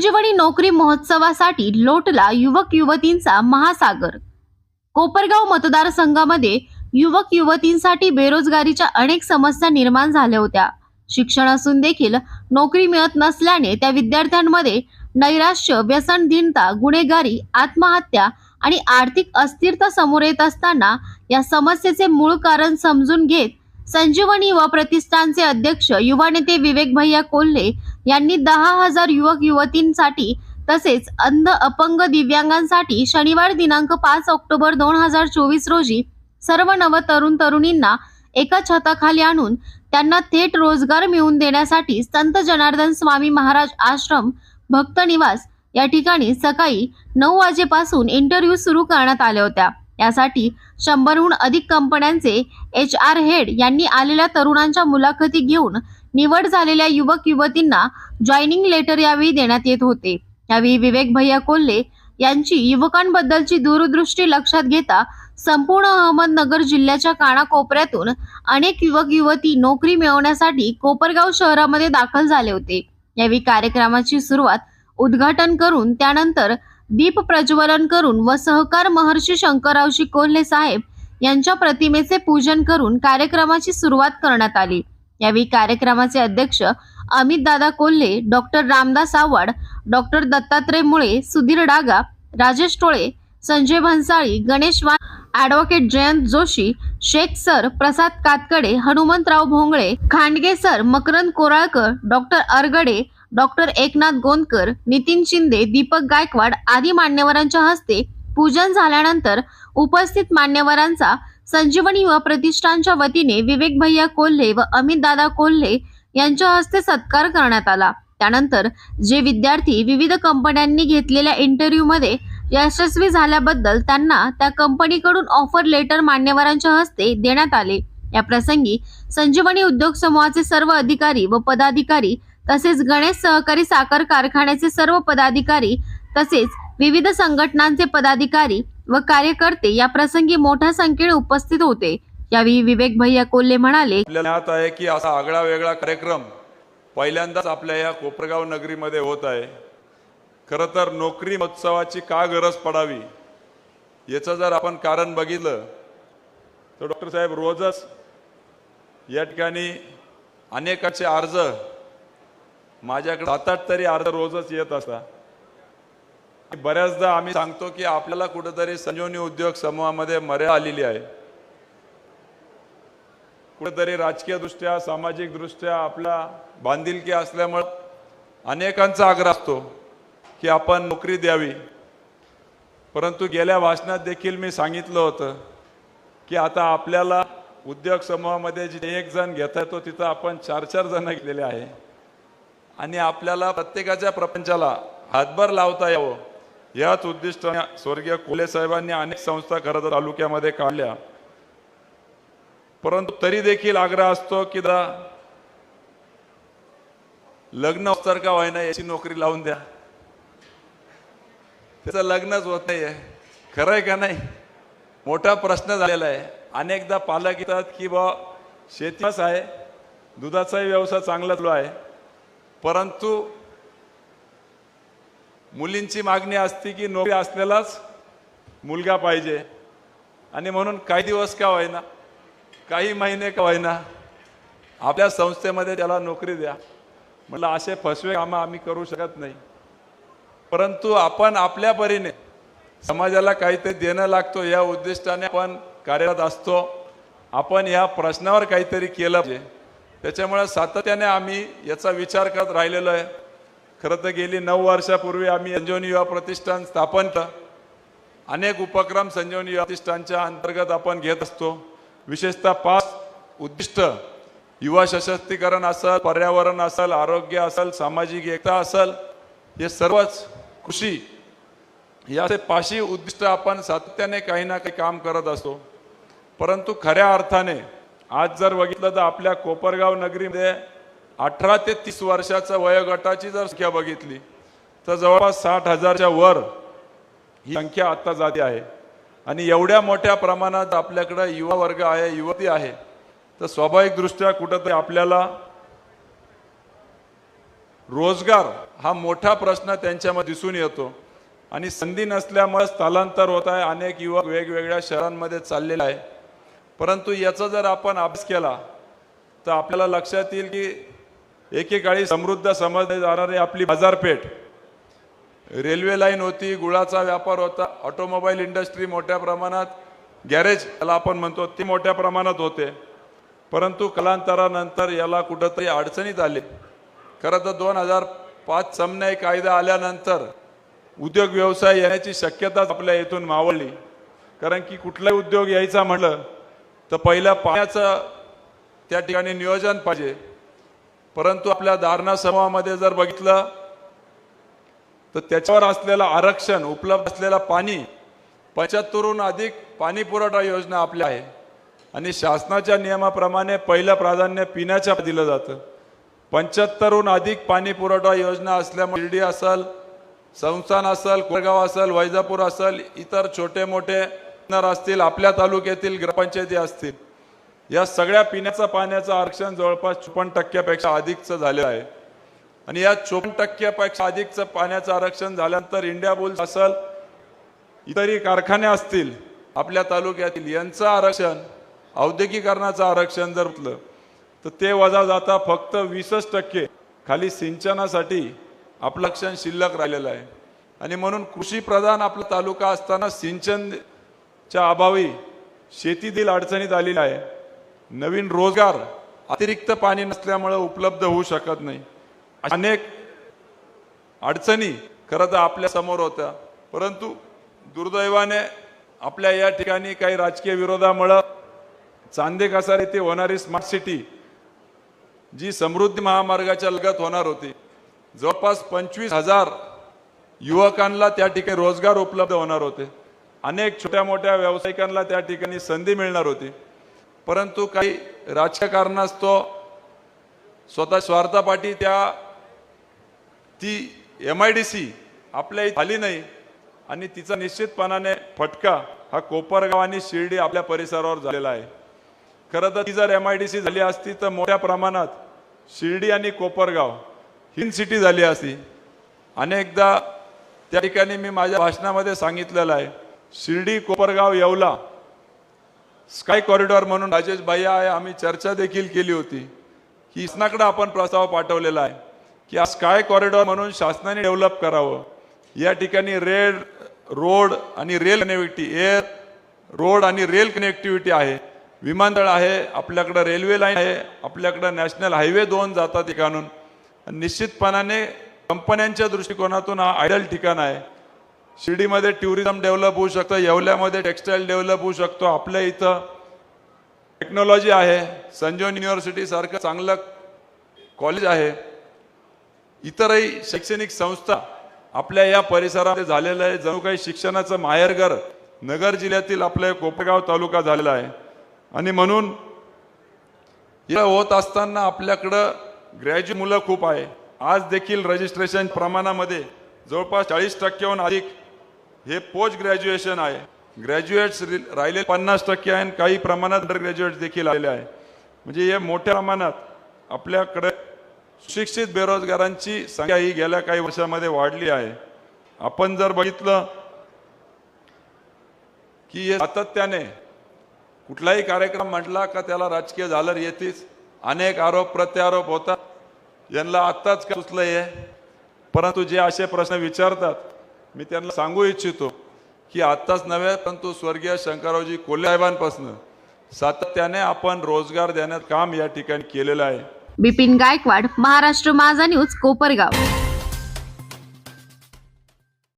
संजीवनी नोकरी महोत्सवासाठी लोटला युवक युवतींचा महासागर। कोपरगाव मतदारसंघामध्ये युवक युवतींसाठी बेरोजगारीच्या अनेक समस्या निर्माण झाल्या होत्या। शिक्षण असून देखील नोकरी मिळत नसल्याने त्या विद्यार्थ्यांमध्ये नैराश्य, व्यसनधीनता, गुन्हेगारी, आत्महत्या आणि आर्थिक अस्थिरता समोर येत असताना या समस्येचे मूळ कारण समजून घेत संजीवनी युवा प्रतिष्ठानचे अध्यक्ष युवा नेते विवेक भैया कोल्हे यांनी 10,000 युवक युवतींसाठी तसेच अंध, अपंग, दिव्यांगांसाठी शनिवार दिनांक 5 ऑक्टोबर 2024 रोजी सर्व नव तरुण तरुणींना एका छताखाली आणून त्यांना थेट रोजगार मिळवून देण्यासाठी संत जनार्दन स्वामी महाराज आश्रम भक्त निवास या ठिकाणी सकाळी 9 वाजेपासून इंटरव्ह्यू सुरू करण्यात आल्या होत्या। यासाठी 100हून अधिक कंपन्यांचे HR हेड यांनी आलेल्या तरुणांच्या मुलाखती घेऊन निवड झालेल्या युवक युवतींना जॉईनिंग लेटर यावेळी देण्यात येत होते। यावेळी विवेक भैया कोल्हे यांची युवकांबद्दलची दूरदृष्टी लक्षात घेता संपूर्ण अहमदनगर जिल्ह्याच्या कानाकोपऱ्यातून अनेक युवक युवती नोकरी मिळवण्यासाठी कोपरगाव शहरामध्ये दाखल झाले होते। यावेळी कार्यक्रमाची सुरुवात उद्घाटन करून त्यानंतर दीप प्रज्वलन करून व सहकार महर्षी शंकररावजी कोल्हे साहेब यांच्या प्रतिमेचे पूजन करून कार्यक्रमाची सुरुवात करण्यात आली। यावेळी कार्यक्रमाचे अध्यक्ष Amit Dada Kolhe, doctor Ramdas Awhad, doctor Dattatray Mule, Sudhir Daga, Rajesh Tole, Sanjay Bhansali, Ganesh Wan, advocate Jayant Joshi, Sheikh sir, Prasad Katkade, Hanumantrao Bhongale, Khandge sir, Makarand Koralkar, doctor Argade, doctor Eknath Gondkar, Nitin Shinde, Deepak Gaikwad आदी मान्यवरांच्या हस्ते पूजन झाल्यानंतर उपस्थित मान्यवरांचा संजीवनी युवा प्रतिष्ठानच्या वतीने विवेक भैया कोल्हे व अमित दादा कोल्हे यांच्या हस्ते सत्कार करण्यात आला। त्यानंतर जे विद्यार्थी विविध कंपन्यांनी घेतलेल्या इंटरव्ह्यू मध्ये यशस्वी झाल्याबद्दल त्यांना त्या कंपनीकडून ऑफर लेटर मान्यवरांच्या हस्ते देण्यात आले। या प्रसंगी संजीवनी उद्योग समूहाचे सर्व अधिकारी व पदाधिकारी तसेच गणेश सहकारी साखर कारखान्याचे सर्व पदाधिकारी तसेच विविध संघटनांचे पदाधिकारी व कार्यकर्ते या प्रसंगी मोठ्या संख्येने उपस्थित होते। यावेळी विवेक भैया कोल्हे म्हणाले, आपल्याला आहे की असा आगळा वेगळा कार्यक्रम पहिल्यांदाच आपल्या या कोपरगाव नगरीमध्ये होत आहे। खरं तर नोकरी महोत्सवाची का गरज पडावी याचं जर आपण कारण बघितलं तर डॉक्टर साहेब रोजच या ठिकाणी अनेकाचे अर्ज माझ्याकडे 7-8 तरी अर्ज रोजच येत असतात। बऱ्याचदा आम्ही सांगतो की आपल्याला कुठेतरी संजीवनी उद्योग समूहामध्ये मर्यादा आलेली आहे, कुठेतरी राजकीय दृष्ट्या सामाजिक दृष्ट्या आपला बांधिलकी असल्यामुळे अनेकांचा आग्रह असतो की आपण नोकरी द्यावी। परंतु गेल्या भाषणात देखील मी सांगितलं होतं की आता आपल्याला उद्योग समूहामध्ये जे 1 जण घेता येतो तिथं आपण 4-4 जण घेतलेले आहे आणि आपल्याला प्रत्येकाच्या प्रपंचाला हातभार लावता यावं याच उद्दिष्टाने स्वर्गीय कोल्हे साहेबांनी अनेक संस्था खरं तालुक्यामध्ये काढल्या। परंतु तरी देखील आग्रह असतो की लग्न होतं का व्हायना याची नोकरी लावून द्या, त्याचं लग्नच होत नाहीये। खरं आहे का नाही? मोठा प्रश्न झालेला आहे। अनेकदा पालक येतात की बा शेतीच आहे, दुधाचाही व्यवसाय चांगला चालू आहे, परंतु मुलींची मागणी असते की नोकरी असलेलाच मुलगा पाहिजे आणि म्हणून काही दिवस का होईना, काही महिने का होईना आपल्या संस्थेमध्ये त्याला नोकरी द्या। म्हटलं असे फसवे कामं आम्ही करू शकत नाही, परंतु आपण आपल्या परीने समाजाला काहीतरी देणं लागतो या उद्दिष्टाने आपण कार्यरत असतो। आपण या प्रश्नावर काहीतरी केलं पाहिजे, त्याच्यामुळे सातत्याने आम्ही याचा विचार करत राहिलेलो आहे। खरं तर गेली 9 वर्षापूर्वी आम्ही संजीवनी युवा प्रतिष्ठान स्थापन केलं। अनेक उपक्रम संजीवनी युवा प्रतिष्ठानच्या अंतर्गत आपण घेत असतो। विशेषतः 5 उद्दिष्ट युवा सशक्तीकरण असेल, पर्यावरण असेल, आरोग्य असेल, सामाजिक एकता असेल, हे सर्वच कृषी या 5 उद्दिष्ट आपण सातत्याने काही ना काही काम करत असतो। परंतु खऱ्या अर्थाने आज जर बघितलं तर आपल्या कोपरगाव नगरीमध्ये 18 ते 30 वर्षाच्या वयोगटाची जर संख्या बघितली तर जवळपास 60,000च्या वर ही संख्या आता जाते आहे आणि एवढ्या मोठ्या प्रमाणात आपल्याकडे युवा वर्ग आहे, युवती आहे, तर स्वाभाविक दृष्ट्या कुठेतरी आपल्याला रोजगार हा मोठा प्रश्न त्यांच्यामध्ये दिसून येतो आणि संधी नसल्यामुळे स्थलांतर होत आहे. अनेक युवक वेगवेगळ्या शहरांमध्ये चाललेले आहे. परंतु याचा जर आपण अभ्यास केला तर आपल्याला लक्षात येईल की एकेकाळी समृद्ध समजली जाणारी आपली बाजारपेठ, रेल्वे लाईन होती, गुळाचा व्यापार होता, ऑटोमोबाईल इंडस्ट्री मोठ्या प्रमाणात, गॅरेज याला आपण म्हणतो ते मोठ्या प्रमाणात होते. परंतु कालांतरानंतर याला कुठंतरी अडचणीत आले. खरं तर 2005 समन्वय कायदा आल्यानंतर उद्योग व्यवसाय येण्याची शक्यता आपल्या इथून मावळली. कारण की कुठलाही उद्योग यायचा म्हटलं तर पहिल्या पाण्याचं त्या ठिकाणी नियोजन पाहिजे. परंतु आपल्या दारणा समूहामध्ये जर बघितलं तर त्याच्यावर असलेलं आरक्षण, उपलब्ध असलेलं पाणी, 75हून अधिक पाणी पुरवठा योजना आपल्या आहे आणि शासनाच्या नियमाप्रमाणे पहिलं प्राधान्य पिण्याच्या दिलं जातं. 75हून अधिक पाणी पुरवठा योजना असल्यामुळे शिर्डी असेल, संस्थान असेल, कोरेगाव असेल, वैजापूर असेल, इतर छोटे मोठे असतील, आपल्या तालुक्यातील ग्रामपंचायती असतील, या सगळ्या पिण्याचं पाण्याचं आरक्षण जवळपास 54% अधिकचं झालेलं आहे. आणि या 54% अधिकचं पाण्याचं आरक्षण झाल्यानंतर इंडिया बुल्स असेल, इतरही कारखाने असतील आपल्या तालुक्यातील, यांचं आरक्षण, औद्योगिकरणाचं आरक्षण जर म्हटलं तर ते वजा जाता फक्त 20% खाली सिंचनासाठी आपलं आरक्षण शिल्लक राहिलेलं आहे. आणि म्हणून कृषी प्रधान आपला तालुका असताना सिंचनच्या अभावी शेतीतील अडचणीत आलेली आहे. नवीन रोजगार अतिरिक्त पाणी नसल्यामुळे उपलब्ध होऊ शकत नाही. अनेक अडचणी खरं तर आपल्या समोर होत्या. परंतु दुर्दैवाने आपल्या या ठिकाणी काही राजकीय विरोधामुळे चांदेकसार येथे होणारी स्मार्ट सिटी जी समृद्धी महामार्गाच्या लगत होणार होती, जवळपास 25,000 युवकांना त्या ठिकाणी रोजगार उपलब्ध होणार होते. अनेक छोट्या मोठ्या व्यावसायिकांना त्या ठिकाणी संधी मिळणार होती. परंतु काही राजकीय कारणास्तव स्वतः स्वार्थापाठी ती MIDC आपल्या इथे आली नाही आणि तिचा निश्चितपणाने फटका हा कोपरगाव आणि शिर्डी आपल्या परिसरावर झालेला आहे. खरं तर ती जर MIDC झाली असती तर मोठ्या प्रमाणात शिर्डी आणि कोपरगाव हिंद सिटी झाली असती. अनेकदा त्या ठिकाणी मी माझ्या भाषणामध्ये सांगितलेलं आहे, शिर्डी, कोपरगाव, येवला स्काय कॉरिडॉर म्हणून राजेश भैया आहे, आम्ही चर्चा देखील केली होती की शासनाकडे आपण प्रस्ताव पाठवलेला आहे की हा स्काय कॉरिडॉर म्हणून शासनाने डेव्हलप करावं. या ठिकाणी रोड आणि रेल कनेक्टिव्हिटी, एअर रोड आणि रेल कनेक्टिव्हिटी आहे, विमानतळ आहे, आपल्याकडे रेल्वे लाईन आहे, आपल्याकडे नॅशनल हायवे 2 जातात ठिकाणून. निश्चितपणाने कंपन्यांच्या दृष्टिकोनातून हा आयडल ठिकाण आहे. शिर्डीमध्ये टुरिझम डेव्हलप होऊ शकतं, येवल्यामध्ये टेक्सटाईल डेव्हलप होऊ शकतो, आपल्या इथं टेक्नॉलॉजी आहे, संजीवनी युनिव्हर्सिटी सारखं चांगलं कॉलेज आहे, इतरही शैक्षणिक संस्था आपल्या या परिसरामध्ये झालेलं आहे. जणू काही शिक्षणाचं माहेरघर नगर जिल्ह्यातील आपले कोपरगाव तालुका झालेला आहे. आणि म्हणून हे होत असताना आपल्याकडं ग्रॅज्युएट मुलं खूप आहे. आज देखील रजिस्ट्रेशन प्रमाणामध्ये जवळपास 40%हून अधिक हे पोस्ट ग्रॅज्युएशन आहे. ग्रॅज्युएट्स राहिले 50% आहे आणि काही प्रमाणात अंडर ग्रॅज्युएट्स देखील आलेले आहे. म्हणजे हे मोठ्या प्रमाणात आपल्याकडे सुशिक्षित बेरोजगारांची संख्या ही गेल्या काही वर्षामध्ये वाढली आहे. आपण जर बघितलं की हे सातत्याने कुठलाही कार्यक्रम म्हटला का त्याला राजकीय झालर येतेच, अनेक आरोप प्रत्यारोप होतात. यांना आत्ताच का सुचलंय आहे. परंतु जे असे प्रश्न विचारतात मी त्यांना सांगू इच्छितो की आत्ताच नव्हे परंतु स्वर्गीय शंकररावजी कोल्हे साहेबांपासून सातत्याने आपण रोजगार देण्यात काम या ठिकाणी केलेलं आहे. बिपिन गायकवाड, महाराष्ट्र माझा न्यूज, कोपरगाव.